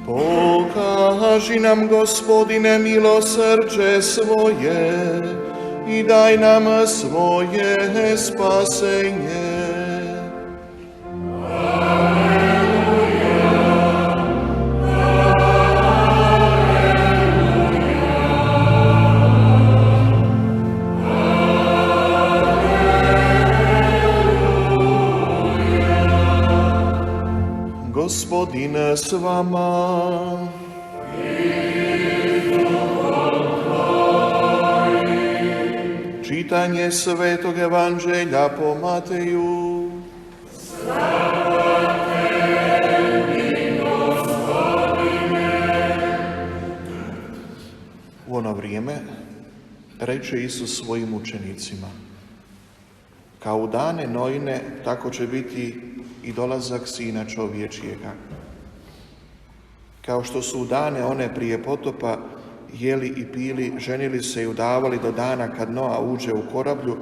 Pokaži nam, Gospodine, milosrđe svoje i daj nam svoje spasenje. Gospodin s vama. Čitanje Svetog Evanđelja po Mateju. Slava tebi, Gospodine. U ono vrijeme reče Isus svojim učenicima: kao u dane Noine, tako će biti i dolazak Sina čovječijega. Kao što su u dane one prije potopa jeli i pili, ženili se i udavali do dana kad Noa uđe u korablju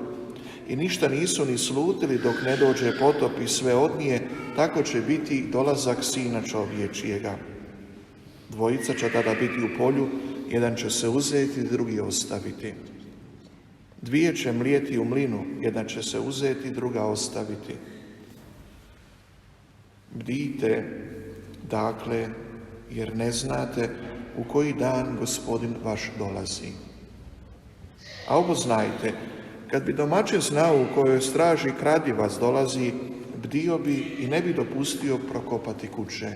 i ništa nisu ni slutili dok ne dođe potop i sve odnije, tako će biti i dolazak Sina čovječijega. Dvojica će tada biti u polju, jedan će se uzeti, drugi ostaviti. Dvije će mlijeti u mlinu, jedan će se uzeti, druga ostaviti. Bdijte, dakle, jer ne znate u koji dan Gospodin vaš dolazi. A ovo znajte, kad bi domaćin znao u kojoj straži kradivac dolazi, bdio bi i ne bi dopustio prokopati kuće.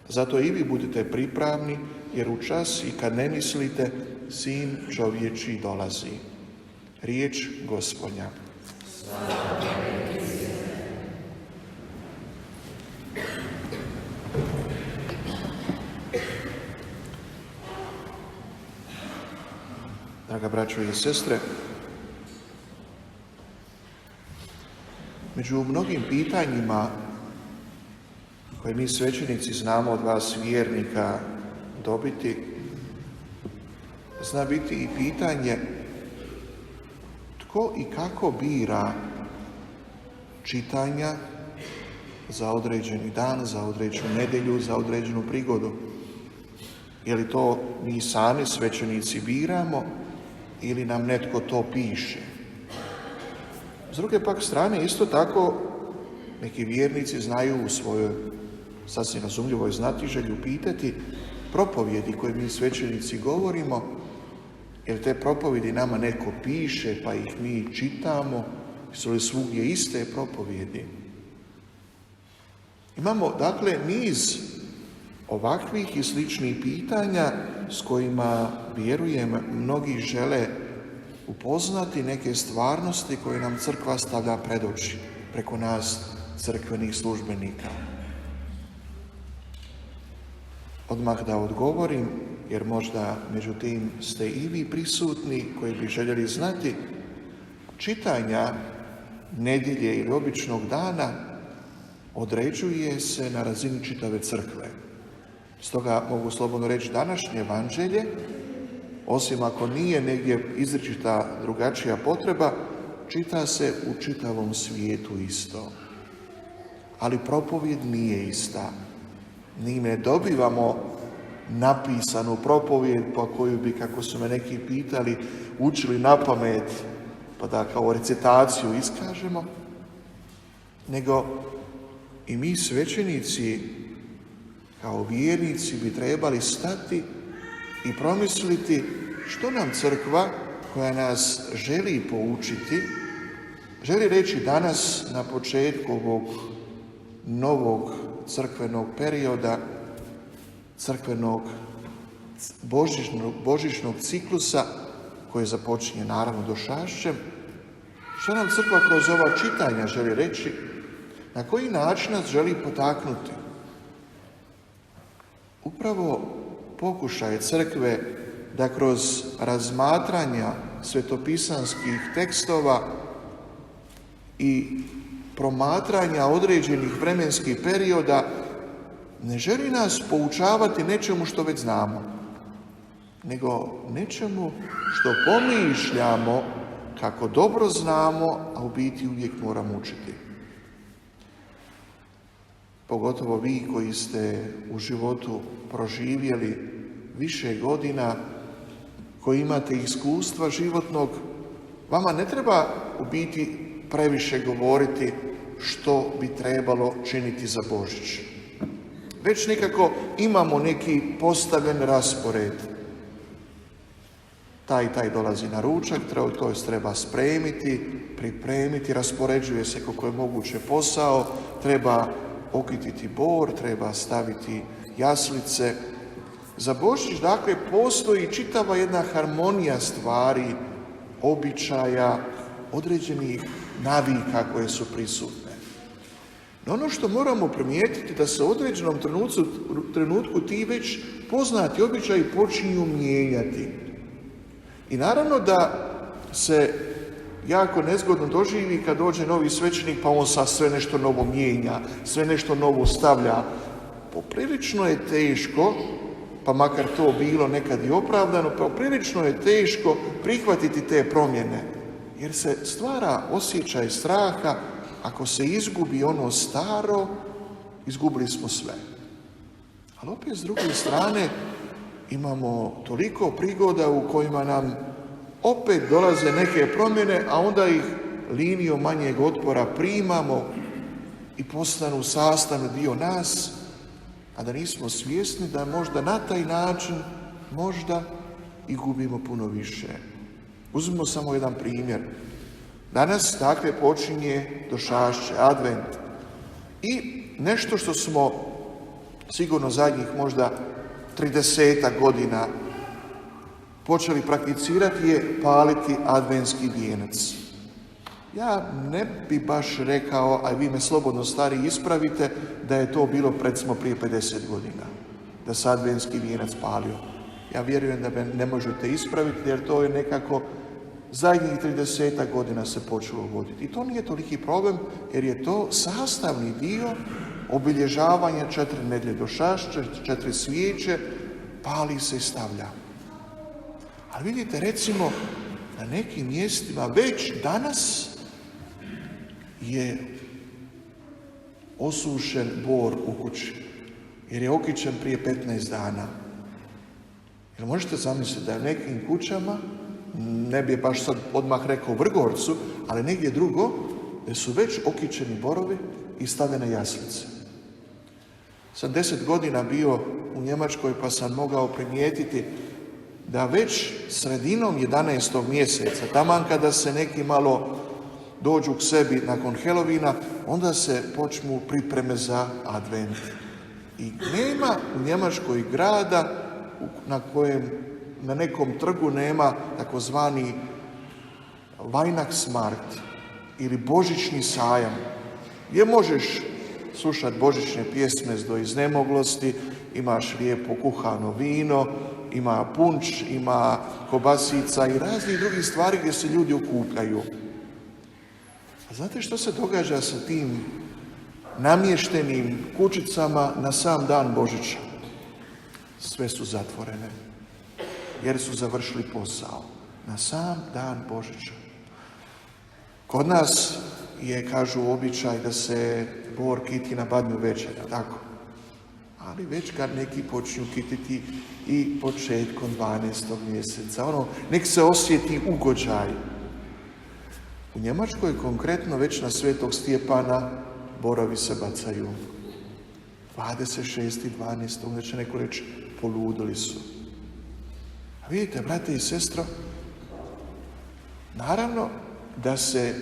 Zato i vi budite pripravni, jer u čas i kad ne mislite, Sin čovječji dolazi. Riječ Gospodnja. Draga braćo i sestre, među mnogim pitanjima koje mi svećenici znamo od vas vjernika dobiti, zna biti i pitanje tko i kako bira čitanja za određeni dan, za određenu nedjelju, za određenu prigodu. Je li to mi sami svećenici biramo ili nam netko to piše? S druge pak strane, isto tako, neki vjernici znaju u svojoj sasvim razumljivoj znatiželju pitati propovjedi koje mi svećenici govorimo, jer te propovjedi nama neko piše pa ih mi čitamo, su li svugdje iste propovjedi? Imamo, dakle, niz ovakvih i sličnih pitanja s kojima, vjerujem, mnogi žele upoznati neke stvarnosti koje nam crkva stavlja pred oči preko nas, crkvenih službenika. Odmah da odgovorim, jer možda među tim ste i vi prisutni koji bi željeli znati, čitanja nedjelje ili običnog dana određuje se na razini čitave crkve. Stoga mogu slobodno reći današnje evanđelje, osim ako nije negdje izričita drugačija potreba, čita se u čitavom svijetu isto. Ali propovjed nije ista. Ni ne dobivamo napisanu propovjed po koju bi, kako su me neki pitali, učili na pamet, pa da kao recitaciju iskažemo, nego i mi svećenici kao vjernici bi trebali stati i promisliti što nam crkva koja nas želi poučiti, želi reći danas na početku ovog novog crkvenog perioda, crkvenog božićnog ciklusa koji započinje naravno došašćem. Što nam crkva kroz ova čitanja želi reći, na koji način nas želi potaknuti? Upravo pokušaj crkve da kroz razmatranja svetopisanskih tekstova i promatranja određenih vremenskih perioda ne želi nas poučavati nečemu što već znamo, nego nečemu što pomišljamo kako dobro znamo, a u biti uvijek moramo učiti. pogotovo vi koji ste u životu proživjeli više godina, koji imate iskustva životnog, vama ne treba u biti previše govoriti što bi trebalo činiti za Božić. Već nekako imamo neki postavljen raspored. Taj dolazi na ručak, to treba spremiti, pripremiti, raspoređuje se koliko je moguće posao, treba okititi bor, treba staviti jaslice. Za Božić, dakle, postoji čitava jedna harmonija stvari, običaja, određenih navika koje su prisutne. No ono što moramo primijetiti da se u određenom trenutku ti već poznati običaji počinju mijenjati. I naravno da se jako nezgodno doživi kad dođe novi svećenik pa on sad sve nešto novo mijenja, sve nešto novo stavlja. Poprilično je teško, pa makar to bilo nekad i opravdano, poprilično je teško prihvatiti te promjene, jer se stvara osjećaj straha. Ako se izgubi ono staro, izgubili smo sve. Ali opet s druge strane imamo toliko prigoda u kojima nam opet dolaze neke promjene, a onda ih linijom manjeg otpora primamo i postanu sastavni dio nas, a da nismo svjesni da možda na taj način možda i gubimo puno više. Uzmimo samo jedan primjer. Danas dakle počinje Došašće, Advent. I nešto što smo sigurno zadnjih možda 30 godina počeli prakticirati je paliti adventski vijenac. Ja ne bi baš rekao, a vi me slobodno stari ispravite, da je to bilo recimo prije 50 godina, da se adventski vijenac palio. Ja vjerujem da me ne možete ispraviti, jer to je nekako zadnjih 30 godina se počelo voditi. I to nije toliki problem, jer je to sastavni dio obilježavanja 4 nedjelje Došašće, 4 svijeće, pali se i stavlja. Ali vidite, recimo, na nekim mjestima već danas je osušen bor u kući, jer je okićen prije 15 dana. Jer možete zamisliti da je u nekim kućama, ne bi baš sad odmah rekao Vrgorcu, ali negdje drugo, da su već okićeni borovi i stavljene jaslice. Sam 10 godina bio u Njemačkoj, pa sam mogao primijetiti da već sredinom 11. mjeseca, taman kada se neki malo dođu k sebi nakon Helovina, onda se počnu pripreme za Advent. I nema u Njemačkoj grada na kojem na nekom trgu nema takozvani Weihnachtsmarkt ili božićni sajam, gdje možeš slušati božićne pjesme do iznemoglosti, imaš lijepo kuhano vino, ima punč, ima kobasica i raznih drugih stvari gdje se ljudi okupljaju. A znate što se događa sa tim namještenim kućicama na sam dan Božića? Sve su zatvorene, jer su završili posao na sam dan Božića. Kod nas je, kažu, običaj da se bor kiti na Badnju večer, tako? Ali već kad neki počnu kititi i početkom 12. mjeseca, nek se osjeti ugođaj. U Njemačkoj konkretno već na Svetog Stjepana borovi se bacaju. 26.12. onda će neko reći, poludili su. A vidite, brate i sestro, naravno da se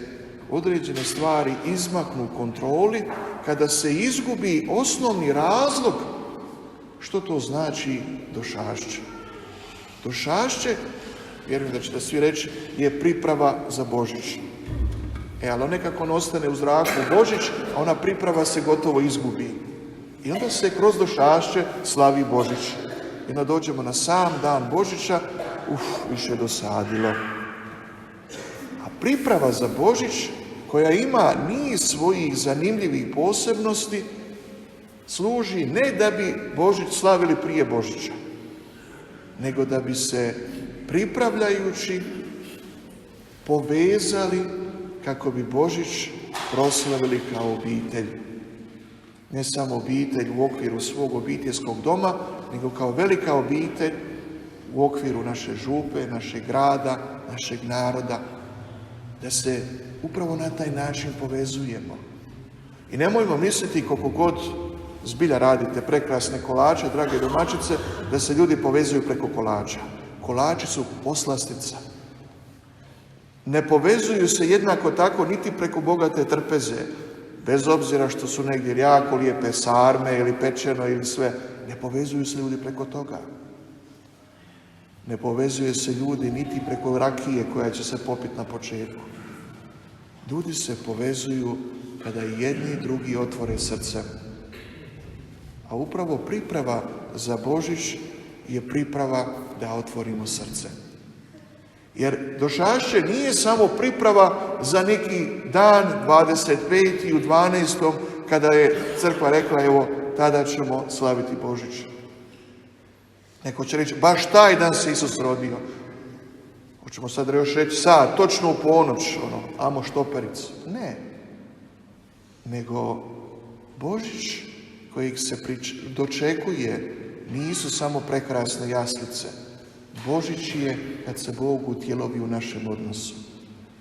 određene stvari izmaknu kontroli kada se izgubi osnovni razlog što to znači Došašće. Došašće, vjerujem da ćete svi reći, je priprava za Božić. Ali nekako on ostane u zraku Božić, a ona priprava se gotovo izgubi. I onda se kroz Došašće slavi Božić. I onda dođemo na sam dan Božića, više dosadilo. A priprava za Božić, koja ima niz svojih zanimljivih posebnosti, služi ne da bi Božić slavili prije Božića, nego da bi se pripravljajući povezali kako bi Božić proslavili kao obitelj. Ne samo obitelj u okviru svog obiteljskog doma, nego kao velika obitelj u okviru naše župe, našeg grada, našeg naroda, da se upravo na taj način povezujemo. I nemojmo misliti koliko god zbilja radite prekrasne kolače, drage domaćice, da se ljudi povezuju preko kolača. Kolači su poslastica. Ne povezuju se jednako tako niti preko bogate trpeze, bez obzira što su negdje jako lijepe sarme ili pečeno ili sve. Ne povezuju se ljudi preko toga. Ne povezuje se ljudi niti preko rakije koja će se popiti na početku. Ljudi se povezuju kada i jedni i drugi otvore srce. A upravo priprava za Božić je priprava da otvorimo srce. Jer došašće nije samo priprava za neki dan 25. u 12. kada je crkva rekla evo tada ćemo slaviti Božić. Neko će reći baš taj dan se Isus rodio. Hoćemo sad još reći sad, točno u ponoć, amo štopericu. Ne. Nego Božić kojeg se dočekuje nisu samo prekrasne jaslice. Božić je kad se Bog utjelovi u našem odnosu.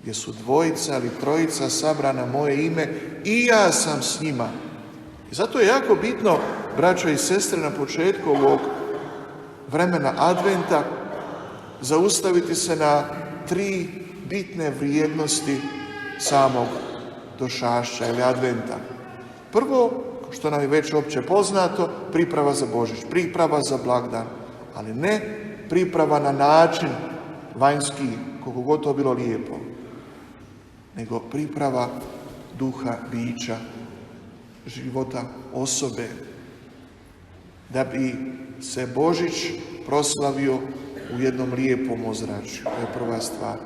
Gdje su dvojica ili trojica sabrana moje ime i ja sam s njima. I zato je jako bitno, braćo i sestre, na početku ovog vremena Adventa zaustaviti se na 3 bitne vrijednosti samog došašća ili Adventa. Prvo, što nam je već opće poznato, priprava za Božić, priprava za blagdan, ali ne priprava na način vanjski, koliko god to bilo lijepo, nego priprava duha, bića, života, osobe, da bi se Božić proslavio u jednom lijepom ozračju. To je prva stvar.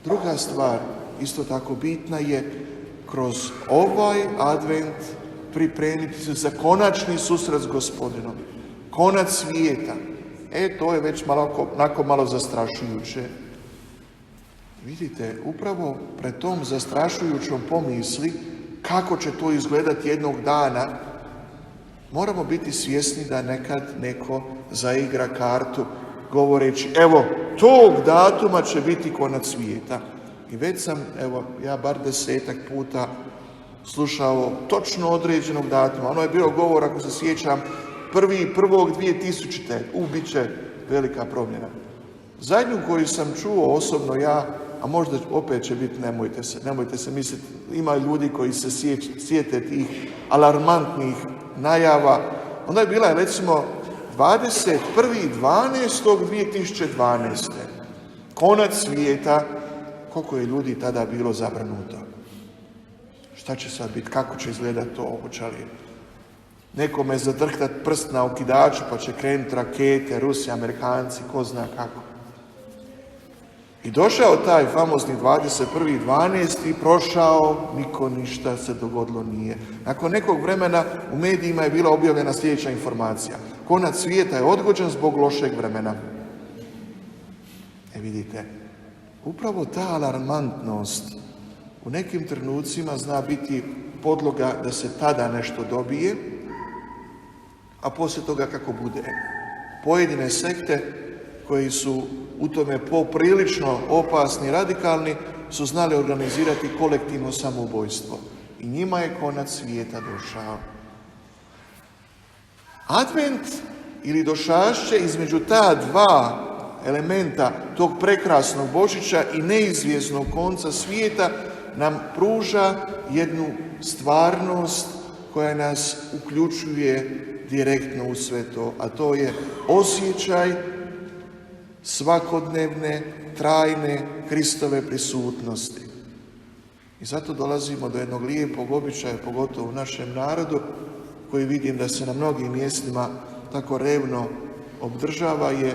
Druga stvar, isto tako bitna je, kroz ovaj Advent pripremiti se za konačni susret s Gospodinom. Konac svijeta. To je već malo zastrašujuće. Vidite, upravo pred tom zastrašujućom pomisli kako će to izgledati jednog dana, moramo biti svjesni da nekad neko zaigra kartu govoreći evo, tog datuma će biti konac svijeta. I već sam, ja bar 10-ak puta slušao točno određenog datuma. Ono je bio govor, ako se sjećam, 1.1.2000. Bit će velika promjena. Zadnju koju sam čuo osobno ja, a možda opet će biti, nemojte se misliti, ima ljudi koji se sjete tih alarmantnih najava. Onda je bila recimo 21.12.2012. Konac svijeta. Koliko je ljudi tada bilo zabrinuto? Šta će sad biti? Kako će izgledati to? Hoće li nekome zadrhtati prst na okidaču pa će krenuti rakete, Rusi, Amerikanci, ko zna kako. I došao taj famozni 21.12. i prošao, niko ništa se dogodilo nije. Nakon nekog vremena u medijima je bila objavljena sljedeća informacija. Konac svijeta je odgođen zbog lošeg vremena. Vidite, upravo ta alarmantnost u nekim trenucima zna biti podloga da se tada nešto dobije, a poslije toga kako bude. Pojedine sekte koji su u tome poprilično opasni i radikalni su znali organizirati kolektivno samoubojstvo. I njima je konac svijeta došao. Advent ili došašće između ta dva elementa tog prekrasnog Božića i neizvjesnog konca svijeta nam pruža jednu stvarnost koja nas uključuje direktno u sve to, a to je osjećaj svakodnevne, trajne Kristove prisutnosti. I zato dolazimo do jednog lijepog običaja, pogotovo u našem narodu, koji vidim da se na mnogim mjestima tako revno obdržava, je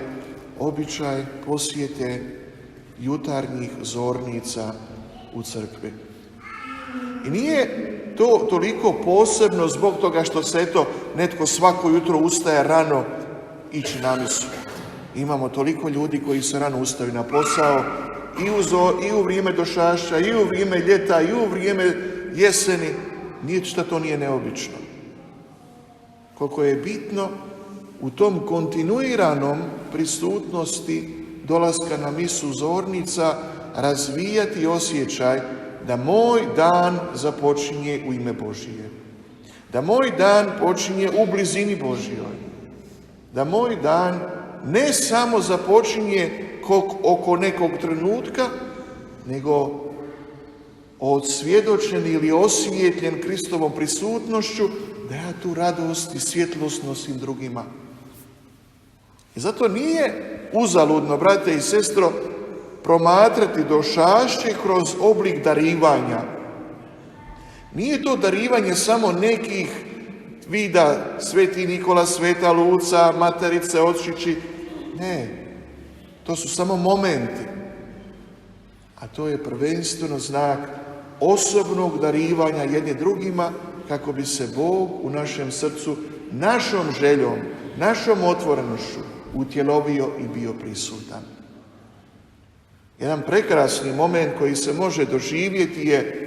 običaj posjete jutarnjih zornica u crkvi. I nije to toliko posebno zbog toga što se netko svako jutro ustaje rano ići na misu. Imamo toliko ljudi koji se rano ustaju na posao i u vrijeme došašća, i u vrijeme ljeta, i u vrijeme jeseni. Ništa to nije neobično. koliko je bitno u tom kontinuiranom prisutnosti dolaska na misu zornica razvijati osjećaj da moj dan započinje u ime Božije. Da moj dan počinje u blizini Božjoj. Da moj dan ne samo započinje oko nekog trenutka, nego odsvjedočen ili osvijetljen Kristovom prisutnošću, da ja tu radost i svjetlost nosim drugima. I zato nije uzaludno, brate i sestro, promatrati došašće kroz oblik darivanja. Nije to darivanje samo nekih vida Sveti Nikola, Sveta Luca, Materice, Očići. Ne, to su samo momenti. A to je prvenstveno znak osobnog darivanja jedni drugima, kako bi se Bog u našem srcu, našom željom, našom otvorenošću utjelovio i bio prisutan. Jedan prekrasni moment koji se može doživjeti je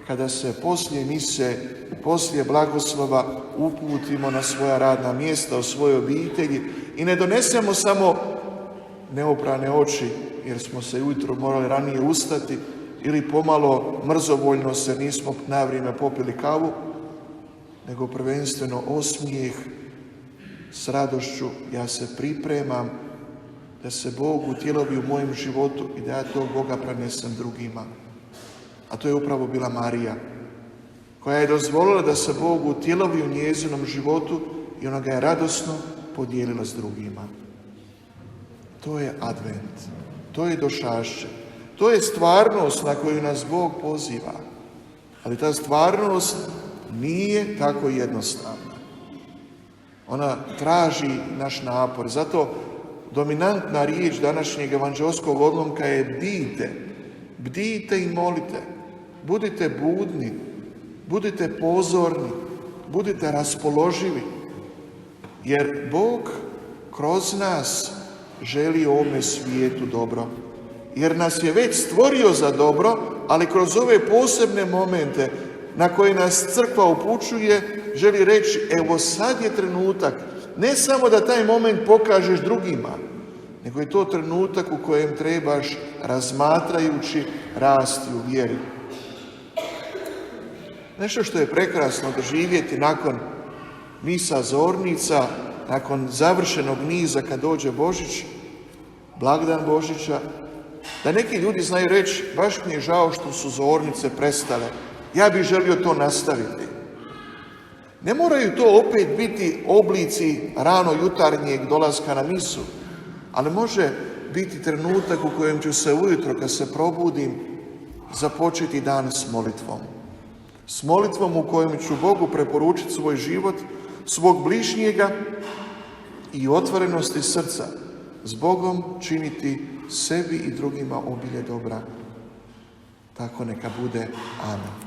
kada se poslije mise, poslije blagoslova uputimo na svoja radna mjesta, u svoje obitelji i ne donesemo samo neoprane oči, jer smo se ujutro morali ranije ustati ili pomalo mrzovoljno se nismo na vrijeme popili kavu, nego prvenstveno osmijeh s radošću. Ja se pripremam da se Bog utjelovi u mojem životu i da ja tog Boga prenesem drugima. A to je upravo bila Marija, koja je dozvolila da se Bog utjelovi u njezinom životu i ona ga je radosno podijelila s drugima. To je advent, to je došašće, to je stvarnost na koju nas Bog poziva. Ali ta stvarnost nije tako jednostavna. Ona traži naš napor. Zato dominantna riječ današnjeg evanđelskog odlomka je bdijte. Bdijte i molite. Budite budni, budite pozorni, budite raspoloživi. Jer Bog kroz nas želi ovome svijetu dobro. Jer nas je već stvorio za dobro, ali kroz ove posebne momente na koje nas crkva upućuje, želi reći, evo sad je trenutak, ne samo da taj moment pokažeš drugima, nego je to trenutak u kojem trebaš, razmatrajući, rasti u vjeri. Nešto što je prekrasno doživjeti nakon misa zornica, nakon završenog niza kad dođe Božić, blagdan Božića, da neki ljudi znaju reći, baš mi je žao što su zornice prestale, ja bih želio to nastaviti. Ne moraju to opet biti oblici rano jutarnjeg dolaska na misu, ali može biti trenutak u kojem ću se ujutro, kad se probudim, započeti dan s molitvom. S molitvom u kojem ću Bogu preporučiti svoj život, svog bližnjega i otvorenosti srca s Bogom činiti sebi i drugima obilje dobra. Tako neka bude. Amen.